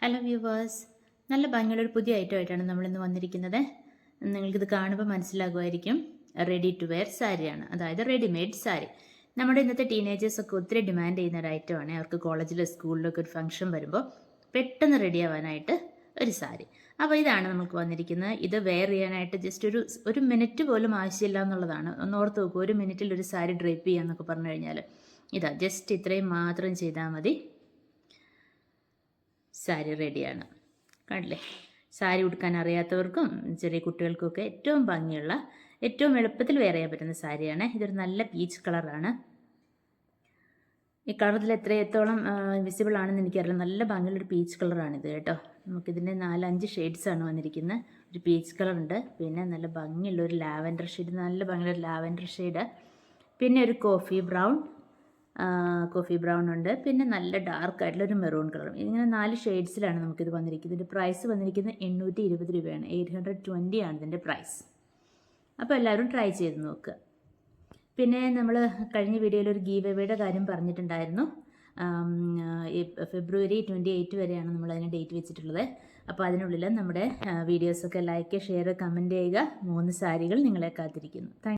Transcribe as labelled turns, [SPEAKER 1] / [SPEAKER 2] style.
[SPEAKER 1] Hello viewers, നല്ല ഭംഗിയുള്ളൊരു പുതിയ ഐറ്റമായിട്ടാണ് നമ്മളിന്ന് വന്നിരിക്കുന്നത്. നിങ്ങൾക്കിത് കാണുമ്പോൾ മനസ്സിലാകുമായിരിക്കും. റെഡി ടു വെയർ സാരിയാണ്, അതായത് റെഡിമെയ്ഡ് സാരി. നമ്മുടെ ഇന്നത്തെ ടീനേജേഴ്സൊക്കെ ഒത്തിരി ഡിമാൻഡ് ചെയ്യുന്ന ഒരു ഐറ്റമാണ്. അവർക്ക് കോളേജിലോ സ്കൂളിലൊക്കെ ഒരു ഫംഗ്ഷൻ വരുമ്പോൾ പെട്ടെന്ന് റെഡി ആവാനായിട്ട് ഒരു സാരി. അപ്പോൾ ഇതാണ് നമുക്ക് വന്നിരിക്കുന്നത്. ഇത് വെയർ ചെയ്യാനായിട്ട് ജസ്റ്റ് ഒരു മിനിറ്റ് പോലും ആവശ്യമില്ല എന്നുള്ളതാണ്. ഒന്ന് ഓർത്ത് നോക്കൂ, ഒരു മിനിറ്റിൽ ഒരു സാരി ഡ്രേപ്പ് ചെയ്യാമെന്നൊക്കെ പറഞ്ഞു കഴിഞ്ഞാൽ ഇതാ ജസ്റ്റ് ഇത്രയും മാത്രം ചെയ്താൽ മതി, സാരി റെഡിയാണ്. കണ്ടില്ലേ, സാരി ഉടുക്കാൻ അറിയാത്തവർക്കും ചെറിയ കുട്ടികൾക്കൊക്കെ ഏറ്റവും ഭംഗിയുള്ള, ഏറ്റവും എളുപ്പത്തിൽ വെയർ ചെയ്യാൻ പറ്റുന്ന സാരിയാണ്. ഇതൊരു നല്ല പീച്ച് കളറാണ്. ഈ കളറിൽ എത്രത്തോളം വിസിബിൾ ആണെന്ന് എനിക്കറിയില്ല. നല്ല ഭംഗിയുള്ളൊരു പീച്ച് കളറാണിത് കേട്ടോ. നമുക്കിതിൻ്റെ 4-5 ഷെയ്ഡ്സാണ് വന്നിരിക്കുന്നത്. ഒരു പീച്ച് കളറുണ്ട്, പിന്നെ നല്ല ഭംഗിയുള്ള ഒരു ലാവൻഡർ ഷെയ്ഡ്, നല്ല ഭംഗിയുള്ള ലാവൻഡർ ഷെയ്ഡ്, പിന്നെ ഒരു കോഫി ബ്രൗൺ ഉണ്ട്, പിന്നെ നല്ല ഡാർക്ക് ആയിട്ടുള്ള ഒരു മെറൂൺ കളറും. ഇങ്ങനെ 4 ഷെയ്ഡ്സിലാണ് നമുക്കിത് വന്നിരിക്കുന്നത്. ഇതിൻ്റെ പ്രൈസ് വന്നിരിക്കുന്നത് 820 രൂപയാണ്. 820 ആണ് ഇതിൻ്റെ പ്രൈസ്. അപ്പോൾ എല്ലാവരും ട്രൈ ചെയ്ത് നോക്കുക. പിന്നെ നമ്മൾ കഴിഞ്ഞ വീഡിയോയിൽ ഒരു ഗീവ് എവേയുടെ കാര്യം പറഞ്ഞിട്ടുണ്ടായിരുന്നു. ഫെബ്രുവരി 28 വരെയാണ് നമ്മൾ അതിന് ഡേറ്റ് വെച്ചിട്ടുള്ളത്. അപ്പോൾ അതിനുള്ളിൽ നമ്മുടെ വീഡിയോസൊക്കെ ലൈക്ക്, ഷെയർ, കമൻറ്റ് ചെയ്യുക. 3 സാരികൾ നിങ്ങളെ കാത്തിരിക്കുന്നു.